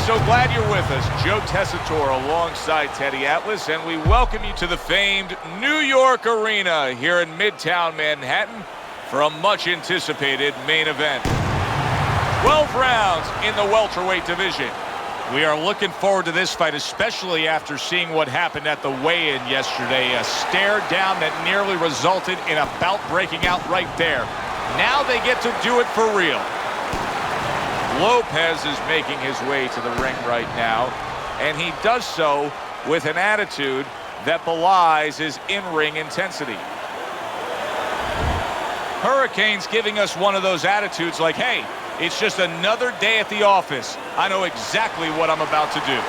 so glad you're with us. Joe Tessitore alongside Teddy Atlas, and we welcome you to the famed New York Arena here in Midtown Manhattan for a much-anticipated main event. 12 rounds in the welterweight division. We are looking forward to this fight, especially after seeing what happened at the weigh-in yesterday. A stare down that nearly resulted in a bout breaking out right there. Now they get to do it for real. Lopez is making his way to the ring right now, and he does so with an attitude that belies his in-ring intensity. Hurricane's giving us one of those attitudes like, hey, it's just another day at the office. I know exactly what I'm about to do.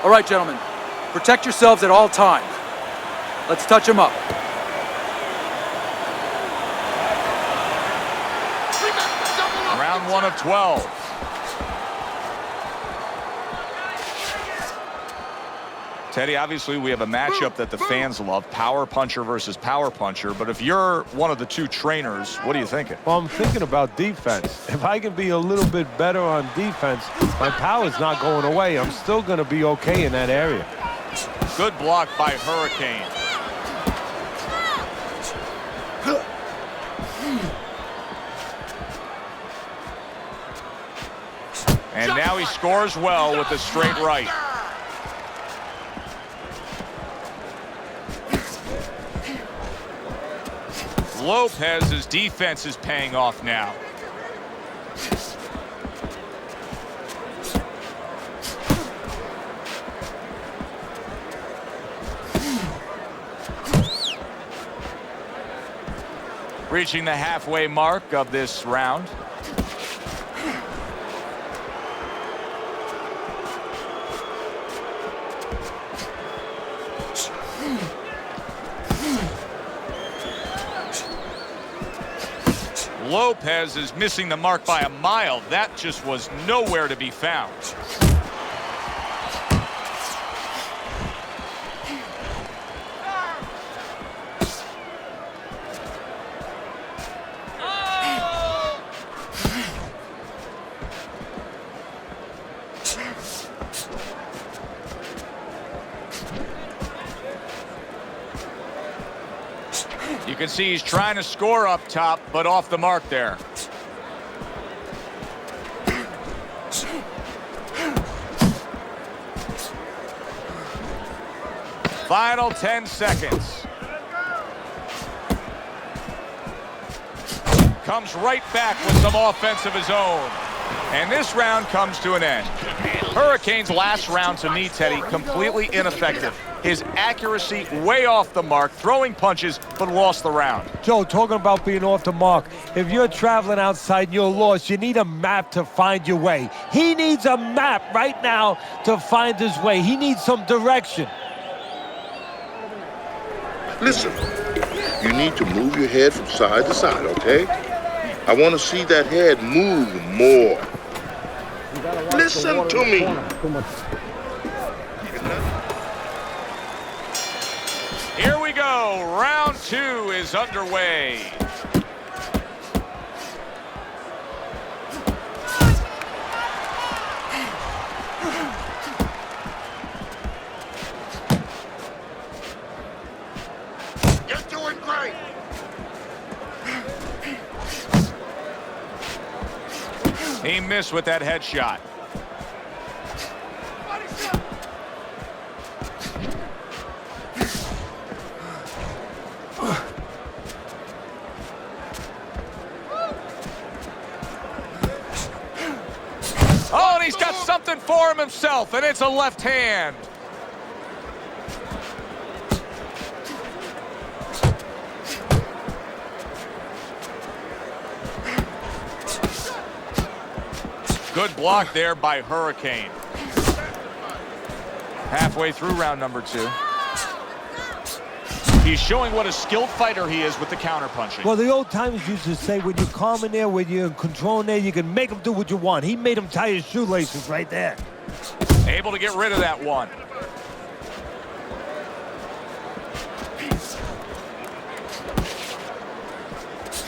All right, gentlemen, protect yourselves at all times. Let's touch them up. Round 1 of 12. Teddy, obviously we have a matchup that the fans love, power puncher versus power puncher, but if you're one of the two trainers, what are you thinking? Well, I'm thinking about defense. If I can be a little bit better on defense, my power's not going away. I'm still going to be okay in that area. Good block by Hurricane. And now he scores well with the straight right. Lopez's defense is paying off now. Reaching the halfway mark of this round. Lopez is missing the mark by a mile. That just was nowhere to be found. You can see he's trying to score up top, but off the mark there. Final 10 seconds. Comes right back with some offense of his own. And this round comes to an end. Hurricane's last round, to me, Teddy, completely ineffective. His accuracy way off the mark, throwing punches, but lost the round. Joe, talking about being off the mark, if you're traveling outside and you're lost, you need a map to find your way. He needs a map right now to find his way. He needs some direction. Listen, you need to move your head from side to side, okay? I want to see that head move more. Listen to me. Here we go. Round 2 is underway. You're doing great. He missed with that headshot. Oh, and he's got something for him himself, and it's a left hand. Good block there by Hurricane. Halfway through round number 2. He's showing what a skilled fighter he is with the counterpunching. Well, the old timers used to say when you're calm in there, when you're in control in there, you can make him do what you want. He made him tie his shoelaces right there. Able to get rid of that one.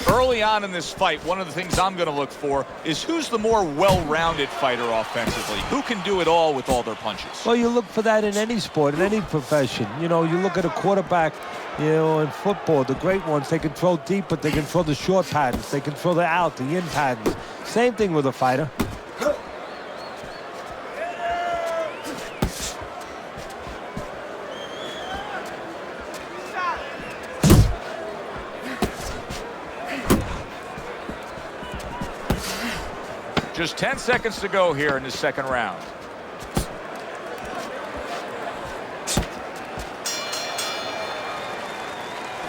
Early on in this fight, one of the things I'm going to look for is who's the more well-rounded fighter offensively. Who can do it all with all their punches? Well, you look for that in any sport, in any profession. You know, you look at a quarterback, you know, in football, the great ones, they can throw deep, but they can throw the short patterns. They can throw the out, the in patterns. Same thing with a fighter. Just 10 seconds to go here in the second round.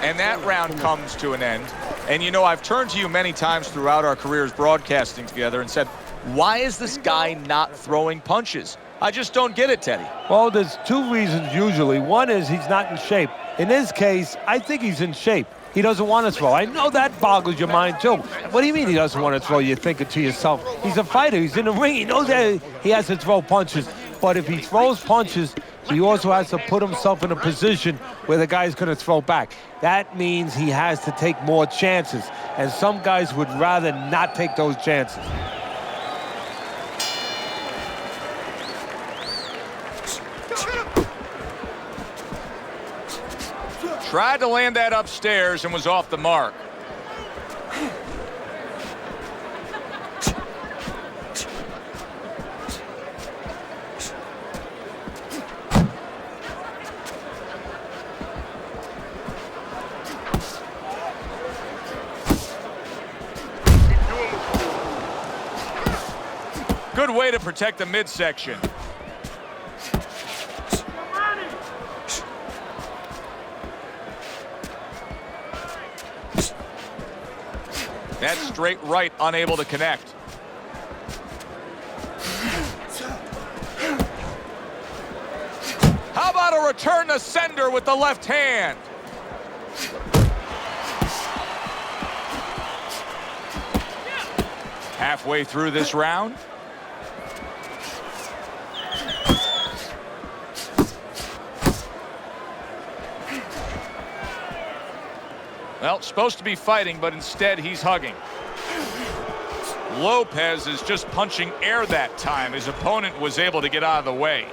And that round comes to an end. And you know, I've turned to you many times throughout our careers broadcasting together and said, why is this guy not throwing punches? I just don't get it, Teddy. Well, there's 2 reasons usually. One is he's not in shape. In this case, I think he's in shape. He doesn't want to throw. I know that boggles your mind, too. What do you mean he doesn't want to throw? You're thinking to yourself, he's a fighter. He's in the ring. He knows that he has to throw punches. But if he throws punches, he also has to put himself in a position where the guy's going to throw back. That means he has to take more chances. And some guys would rather not take those chances. Tried to land that upstairs and was off the mark. Good way to protect the midsection. That straight right, unable to connect. How about a return to sender with the left hand? Halfway through this round. Well, supposed to be fighting, but instead he's hugging. Lopez is just punching air that time. His opponent was able to get out of the way.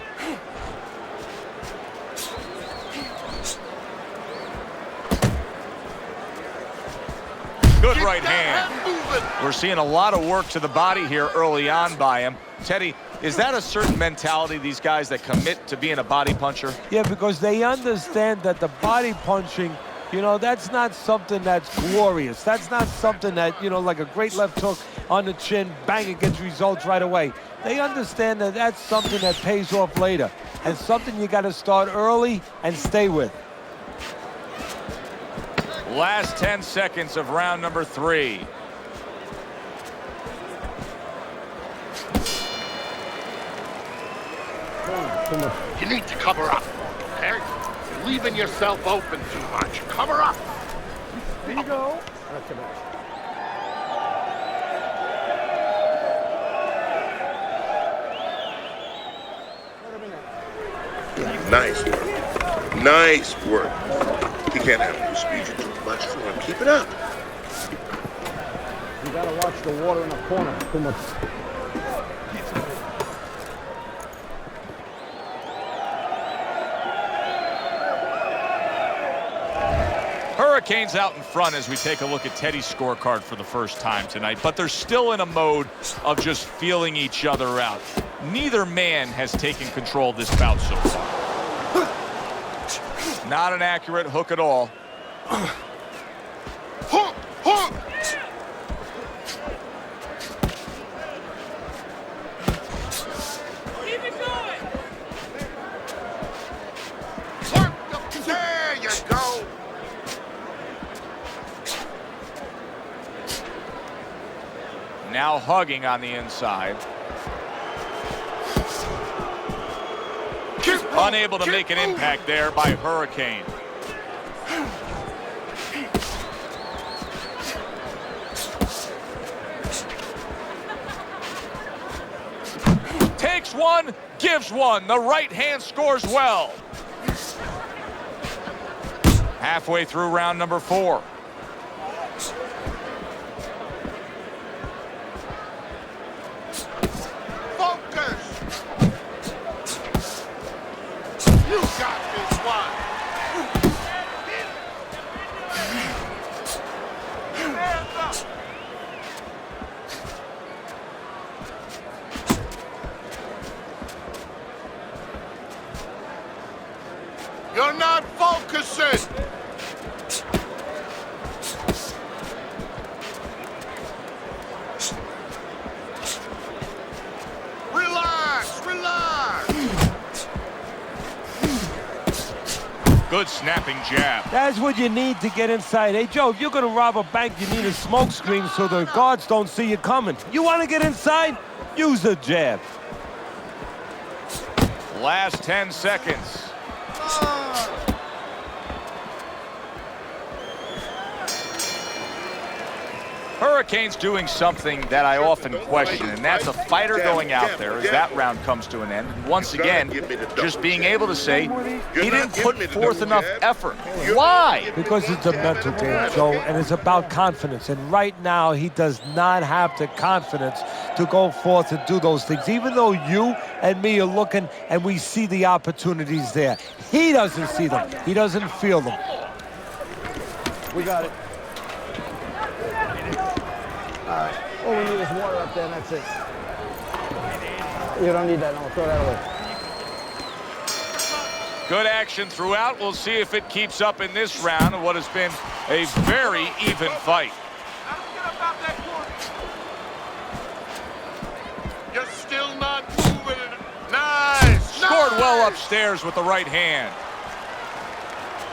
Good right hand. We're seeing a lot of work to the body here early on by him. Teddy, is that a certain mentality, these guys that commit to being a body puncher? Yeah, because they understand that the body punching, you know, that's not something that's glorious. That's not something that, you know, like a great left hook on the chin, bang, it gets results right away. They understand that that's something that pays off later and something you got to start early and stay with. Last 10 seconds of round number 3. You need to cover up, okay? You're leaving yourself open too much. Cover up. There you go. Nice work. Nice work. He can't handle you speed you too much for him. Keep it up. You gotta watch the water in the corner. Too much. Hurricanes out in front as we take a look at Teddy's scorecard for the first time tonight, but they're still in a mode of just feeling each other out. Neither man has taken control of this bout so far. Not an accurate hook at all. Hook! Hook! Keep it going! There you go! Now hugging on the inside. Unable to make an impact there by Hurricane. Takes one, gives one. The right hand scores well. Halfway through round number 4. Focus! You got this one! Hands up! You're not focusing! Relax, relax! Good snapping jab. That's what you need to get inside. Hey, Joe, if you're going to rob a bank, you need a smoke screen so the guards don't see you coming. You want to get inside? Use the jab. Last 10 seconds. Hurricane's doing something that I often question, and that's a fighter going out there as that round comes to an end. And once again, just being able to say he didn't put forth enough effort. Why? Because it's a mental game, Joe, and it's about confidence. And right now, he does not have the confidence to go forth and do those things. Even though you and me are looking and we see the opportunities there, he doesn't see them. He doesn't feel them. We got it. All right. All we need is water up there, and that's it. You don't need that, no. Throw that away. Good action throughout. We'll see if it keeps up in this round of what has been a very even fight. You're still not moving. Nice! Scored well upstairs with the right hand.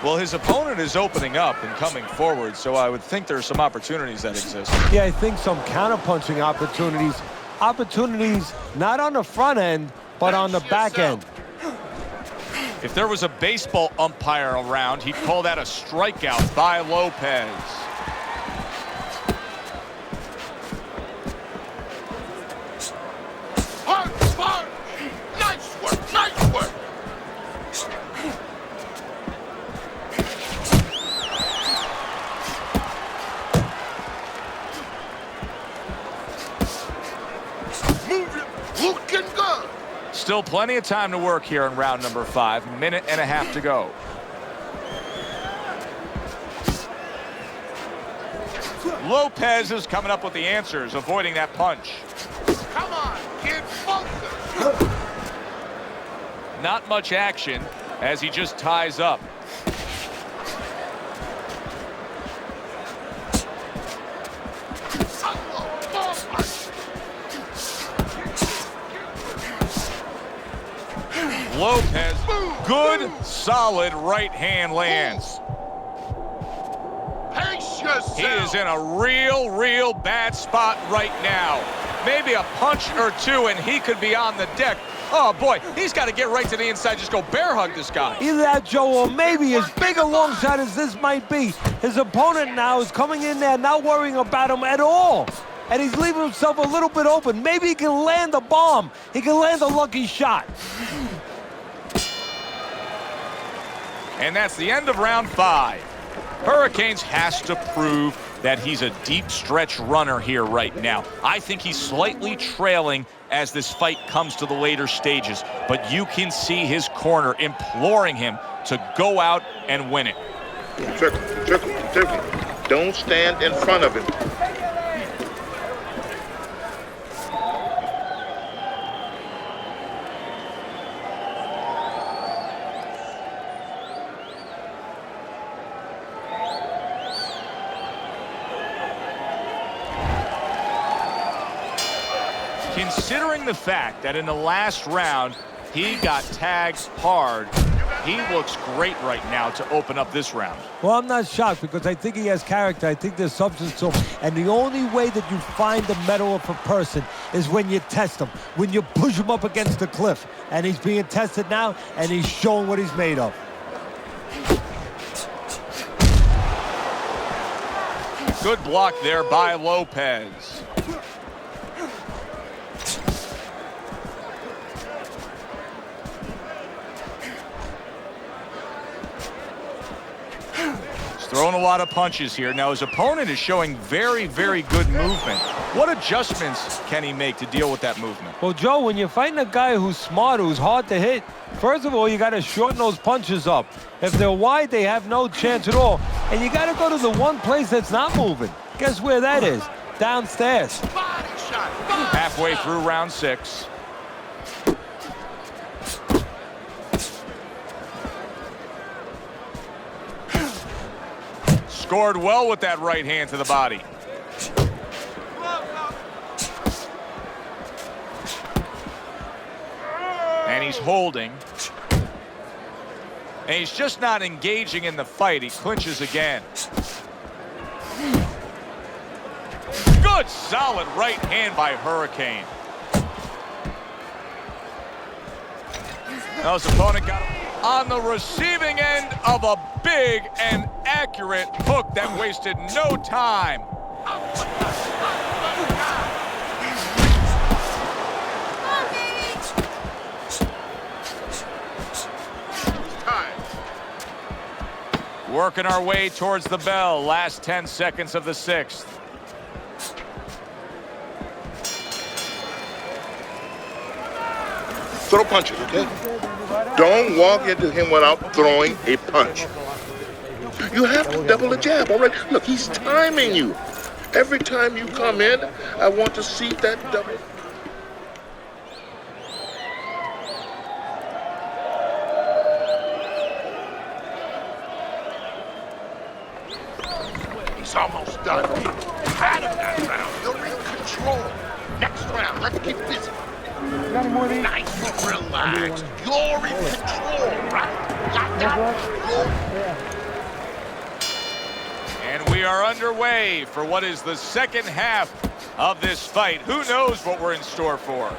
Well, his opponent is opening up and coming forward, so I would think there's some opportunities that exist. Yeah, I think some counterpunching opportunities. Opportunities not on the front end, but on the back end. If there was a baseball umpire around, he'd call that a strikeout by Lopez. Punch, punch! Nice work, nice work! Looking good. Still plenty of time to work here in round number 5. Minute and a half to go. Lopez is coming up with the answers, avoiding that punch. Come on, kid, focus. Not much action as he just ties up. Lopez, good, solid right hand lands. Pace yourself. He is in a real bad spot right now. Maybe a punch or two and he could be on the deck. Oh boy, he's got to get right to the inside, just go bear hug this guy. Either that, Joe, or maybe as big a long shot as this might be, his opponent now is coming in there not worrying about him at all. And he's leaving himself a little bit open. Maybe he can land a bomb. He can land a lucky shot. And that's the end of round 5. Hurricanes has to prove that he's a deep stretch runner here right now. I think he's slightly trailing as this fight comes to the later stages, but you can see his corner imploring him to go out and win it. Circle. Don't stand in front of him. Considering the fact that in the last round, he got tagged hard, He looks great right now to open up this round. Well, I'm not shocked because I think he has character. I think there's substance to him. And the only way that you find the mettle of a person is when you test him, when you push him up against the cliff. And he's being tested now, and he's showing what he's made of. Good block there by Lopez. Throwing a lot of punches here. Now his opponent is showing very, very good movement. What adjustments can he make to deal with that movement? Well, Joe, when you're fighting a guy who's smart, who's hard to hit, first of all, you got to shorten those punches up. If they're wide, they have no chance at all. And you got to go to the one place that's not moving. Guess where that is? Downstairs. Halfway through round 6. Scored well with that right hand to the body. And he's holding. And he's just not engaging in the fight. He clinches again. Good solid right hand by Hurricane. Now his opponent got him on the receiving end of a big and accurate hook that wasted no time. Working our way towards the bell. Last 10 seconds of the 6th. Throw punches, okay? Don't walk into him without throwing a punch. You have to double the jab, all right? Look, he's timing you. Every time you come in, I want to see that double. He's almost done. Out of that round. You're in control. Next round, let's get busy. Got any more of these? Nice and relaxed. You're in control, right? Got that? And we are underway for what is the second half of this fight. Who knows what we're in store for?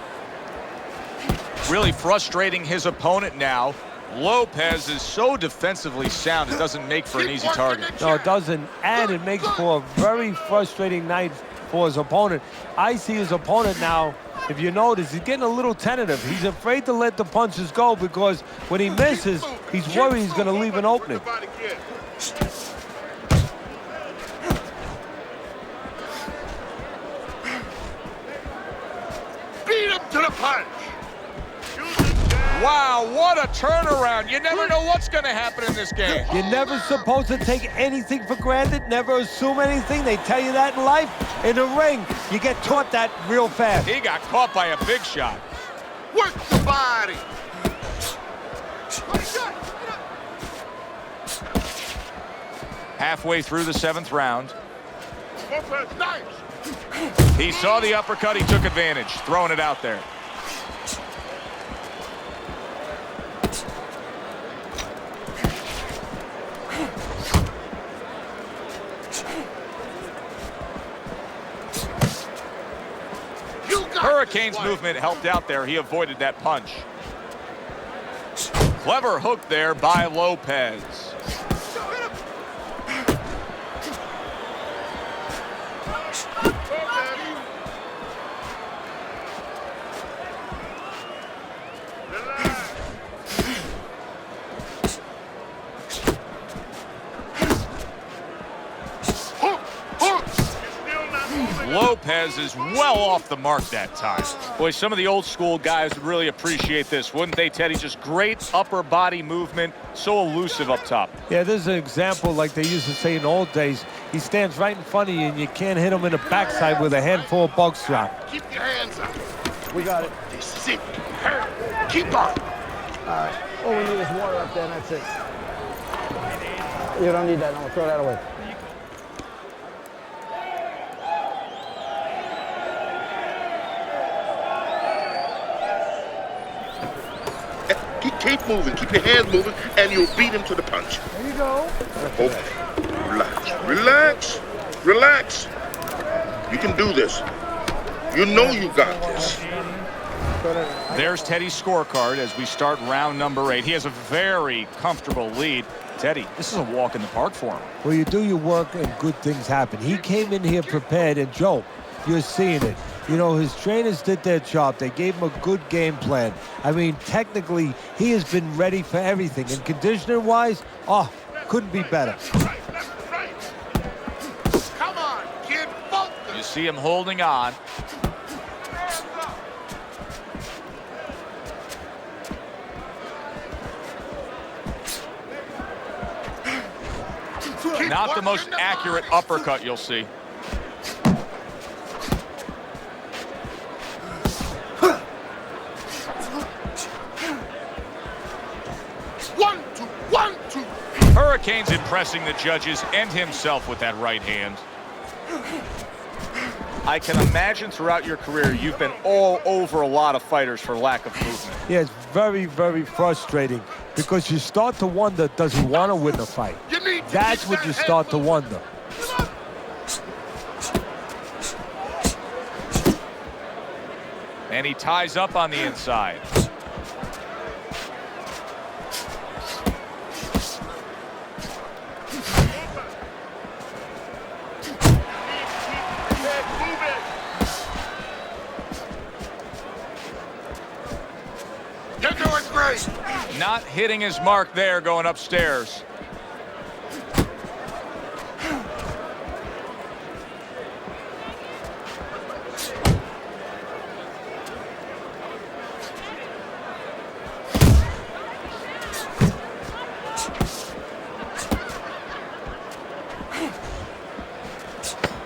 Really frustrating his opponent now. Lopez is so defensively sound, it doesn't make for an easy target. No, it doesn't. And it makes for a very frustrating night for his opponent. I see his opponent now. If you notice, he's getting a little tentative. He's afraid to let the punches go because when he misses, he's worried he's going to leave an opening. Beat him to the punch. Wow, what a turnaround. You never know what's going to happen in this game. You're never supposed to take anything for granted, never assume anything. They tell you that in life. In the ring, you get taught that real fast. He got caught by a big shot. Work the body. Halfway through the 7th round. Nice. He saw the uppercut, he took advantage, throwing it out there. Hurricane's movement helped out there. He avoided that punch. Clever hook there by Lopez. Lopez is well off the mark that time. Boy, some of the old school guys would really appreciate this, wouldn't they, Teddy? Just great upper body movement, so elusive up top. Yeah, this is an example like they used to say in the old days. He stands right in front of you and you can't hit him in the backside with a handful of buck strap. Keep your hands up. We got it. This is it. Keep on. All right. All we need is water up there, and that's it. You don't need that. No, throw that away. Keep keep moving, keep your hands moving, and you'll beat him to the punch. There you go. Okay, relax, relax. You can do this. You know you got this. There's Teddy's scorecard as we start round number 8. He has a very comfortable lead. Teddy, this is a walk in the park for him. Well, you do your work and good things happen. He came in here prepared, and Joe, you're seeing it. You know, his trainers did their job. They gave him a good game plan. I mean, technically, he has been ready for everything. And conditioning-wise, couldn't be better. Come on, kid, focus. You see him holding on. Not the most accurate uppercut you'll see. One, two. Hurricane's impressing the judges and himself with that right hand. I can imagine throughout your career you've been all over a lot of fighters for lack of movement. Yeah, it's very, very frustrating because you start to wonder, does he want to win the fight? That's what you start to wonder. And he ties up on the inside. You're doing great. Not hitting his mark there going upstairs.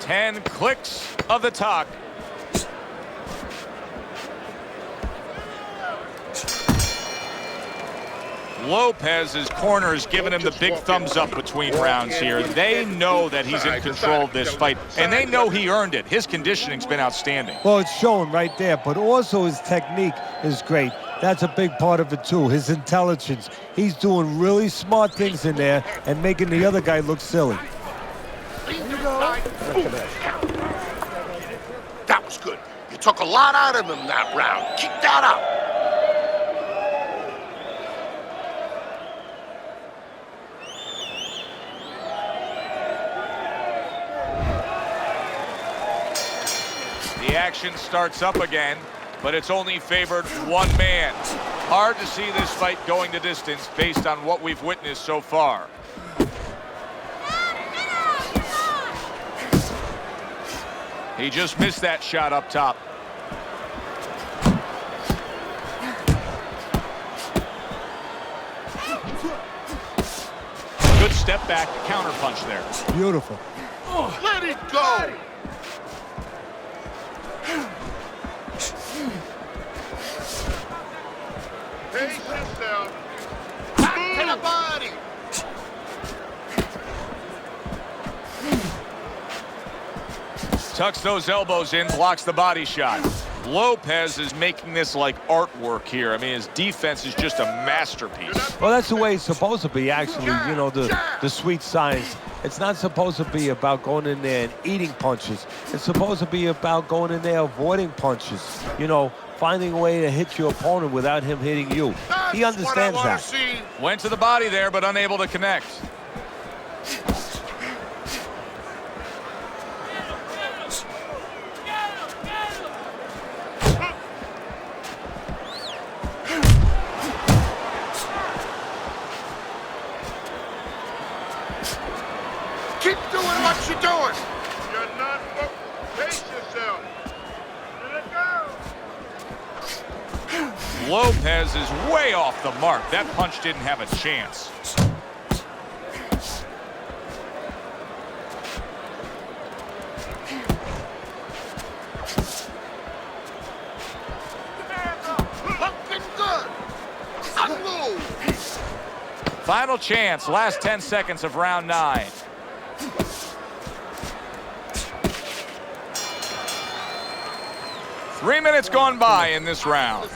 Ten clicks of the talk. Lopez's corner is giving him the big thumbs up between rounds here. They know that he's in control of this fight, and they know he earned it. His conditioning's been outstanding. Well, it's shown right there, but also his technique is great. That's a big part of it, too. His intelligence. He's doing really smart things in there and making the other guy look silly. That was good. You took a lot out of him that round. Keep that up. The action starts up again, but it's only favored one man. Hard to see this fight going the distance based on what we've witnessed so far. He just missed that shot up top. Good step back, counter punch there. Beautiful. Let it go. Pace yourself. Back to the body. Tucks those elbows in, blocks the body shot. Lopez is making this like artwork here. I mean, his defense is just a masterpiece. Well, that's the way it's supposed to be, actually. You know, the sweet science. It's not supposed to be about going in there and eating punches. It's supposed to be about going in there avoiding punches. You know, finding a way to hit your opponent without him hitting you. He understands that. Went to the body there, but unable to connect. Keep doing what you're doing. You're not pace yourself. Let it go. Lopez is way off the mark. That punch didn't have a chance. Looking good. Unload. Final chance, last 10 seconds of round 9. Three minutes gone by in this round.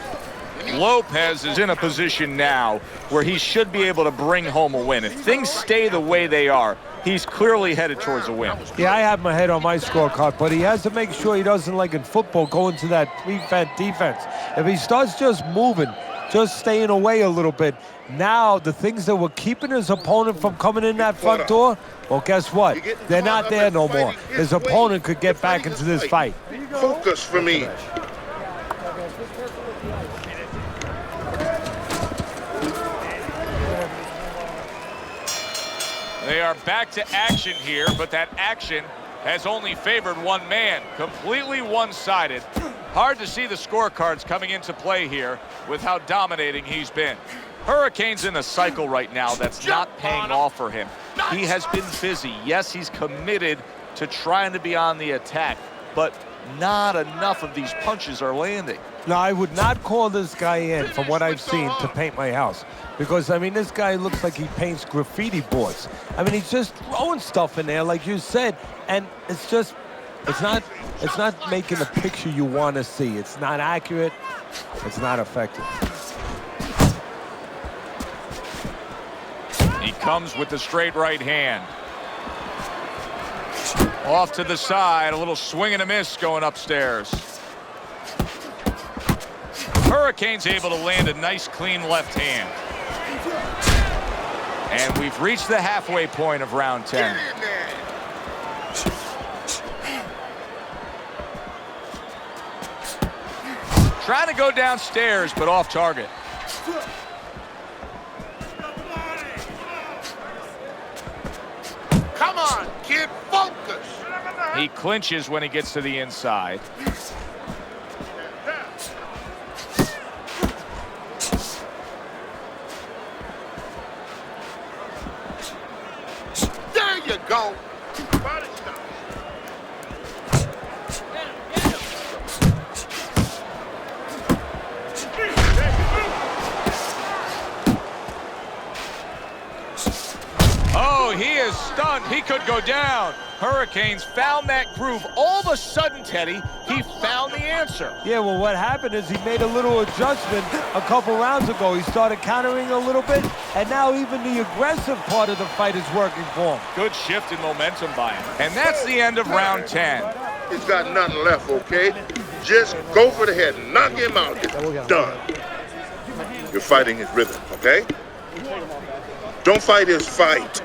Lopez is in a position now where he should be able to bring home a win. If things stay the way they are, he's clearly headed towards a win. Yeah, I have my head on my scorecard, but he has to make sure he doesn't, like in football, go into that prevent defense. If he starts just moving, just staying away a little bit, now the things that were keeping his opponent from coming in that front door, well, guess what? They're not there no more. His opponent could get back into this fight. Focus for me. They are back to action here, but that action has only favored one man, completely one-sided. Hard to see the scorecards coming into play here with how dominating he's been. Hurricane's in a cycle right now that's not paying off for him. He has been busy. Yes, he's committed to trying to be on the attack, but not enough of these punches are landing. No, I would not call this guy in, from what I've seen, to paint my house. Because, I mean, this guy looks like he paints graffiti boards. I mean, he's just throwing stuff in there, like you said, and it's just, it's not making the picture you want to see. It's not accurate. It's not effective. He comes with the straight right hand. Off to the side, a little swing and a miss going upstairs. Hurricane's able to land a nice, clean left hand. And we've reached the halfway point of round 10. Trying to go downstairs, but off target. Come on, kid, focus. He clinches when he gets to the inside. There you go. Oh, he is stunned. He could go down. Hurricanes found that groove. All of a sudden, Teddy, he found the answer. Yeah, well, what happened is he made a little adjustment a couple rounds ago. He started countering a little bit, and now even the aggressive part of the fight is working for him. Good shift in momentum by him. And that's the end of round 10. He's got nothing left, okay? Just go for the head. Knock him out. It's done. You're fighting his rhythm, okay? Don't fight his fight.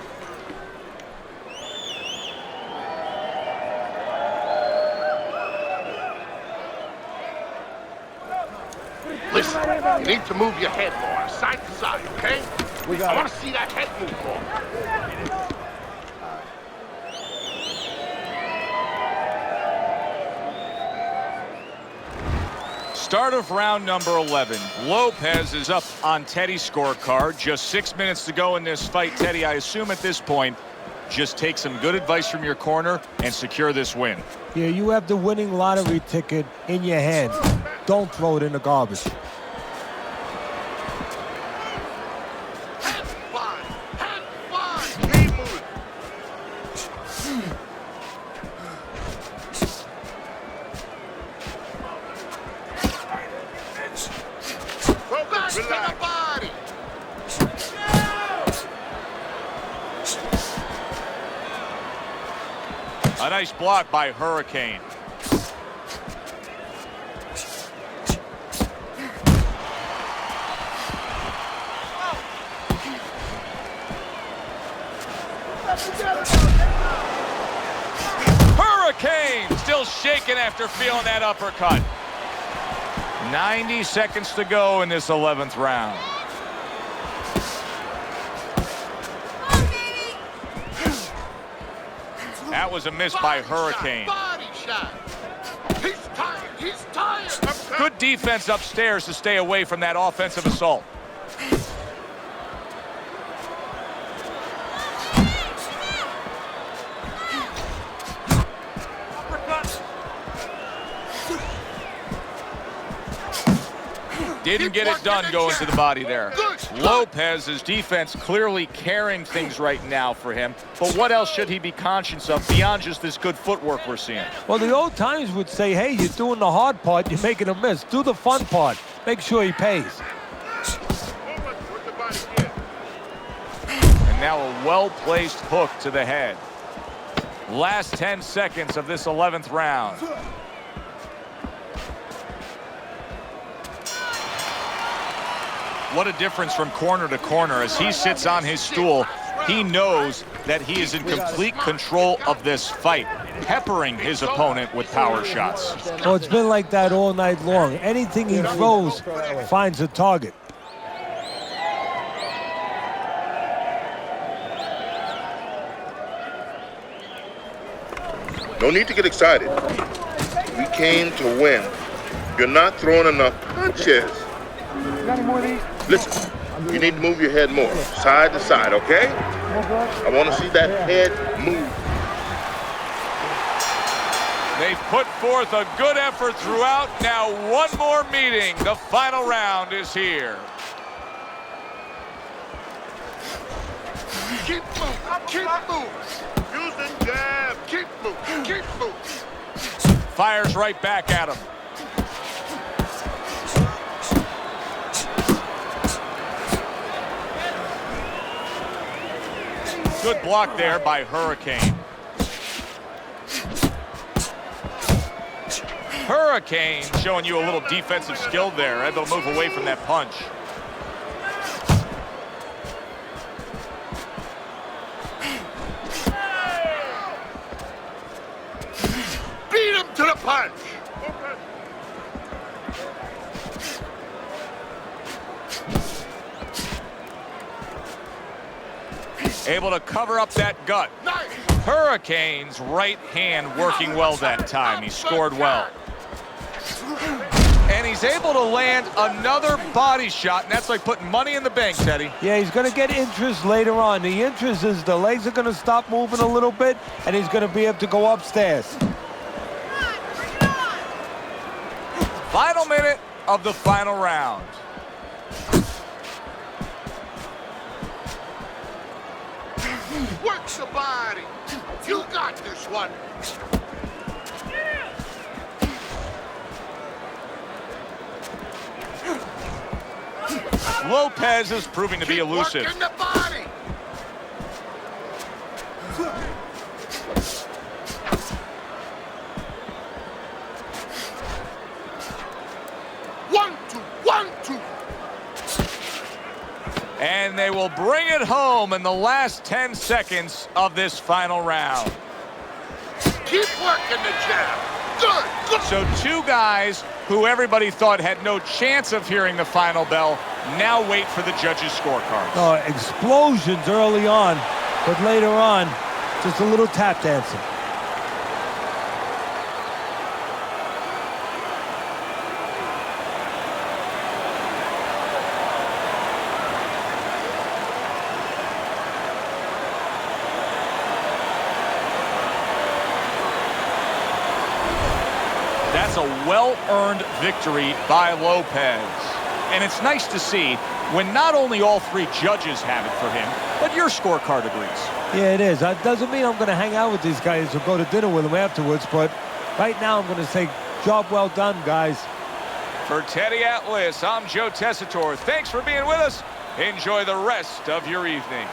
Listen, you need to move your head more, side to side, okay? I want to see that head move more. Start of round number 11. Lopez is up on Teddy's scorecard. Just 6 minutes to go in this fight. Teddy, I assume at this point, just take some good advice from your corner and secure this win. Yeah, you have the winning lottery ticket in your hand. Don't throw it in the garbage. A nice block by Hurricane. Hurricane still shaking after feeling that uppercut. 90 seconds to go in this 11th round. That was a miss by Hurricane. He's tired. He's tired. Good defense upstairs to stay away from that offensive assault. Didn't get it done going to the body there. Good. Lopez's defense clearly carrying things right now for him, but what else should he be conscious of beyond just this good footwork we're seeing? Well, the old times would say, hey, you're doing the hard part, you're making a miss. Do the fun part. Make sure he pays. And now a well-placed hook to the head. Last 10 seconds of this 11th round. What a difference from corner to corner. As he sits on his stool, he knows that he is in complete control of this fight, peppering his opponent with power shots. Oh, it's been like that all night long. Anything he throws finds a target. No need to get excited. We came to win. You're not throwing enough punches. Got any more of these? Listen, you need to move your head more, side to side, okay? I want to see that head move. They've put forth a good effort throughout. Now one more meeting. The final round is here. Keep moving, keep moving. Using jab, keep moving, keep moving. Fires right back at him. Good block there by Hurricane. Hurricane showing you a little defensive skill there, able to move away from that punch. Beat him to the punch. Able to cover up that gut. Hurricane's right hand working well that time. He scored well. And he's able to land another body shot, and that's like putting money in the bank, Teddy. Yeah, he's going to get interest later on. The interest is the legs are going to stop moving a little bit, and he's going to be able to go upstairs. Final minute of the final round. Work the body. You got this one. Lopez is proving to be elusive. Working the body. One, two. And they will bring it home in the last 10 seconds of this final round. Keep working the jab. Good. So two guys who everybody thought had no chance of hearing the final bell now wait for the judges' scorecards. Oh, explosions early on, but later on, just a little tap dancing. That's a well-earned victory by Lopez. And it's nice to see when not only all three judges have it for him, but your scorecard agrees. Yeah, it is. That doesn't mean I'm going to hang out with these guys or go to dinner with them afterwards, but right now I'm going to say, job well done, guys. For Teddy Atlas, I'm Joe Tessitore. Thanks for being with us. Enjoy the rest of your evening.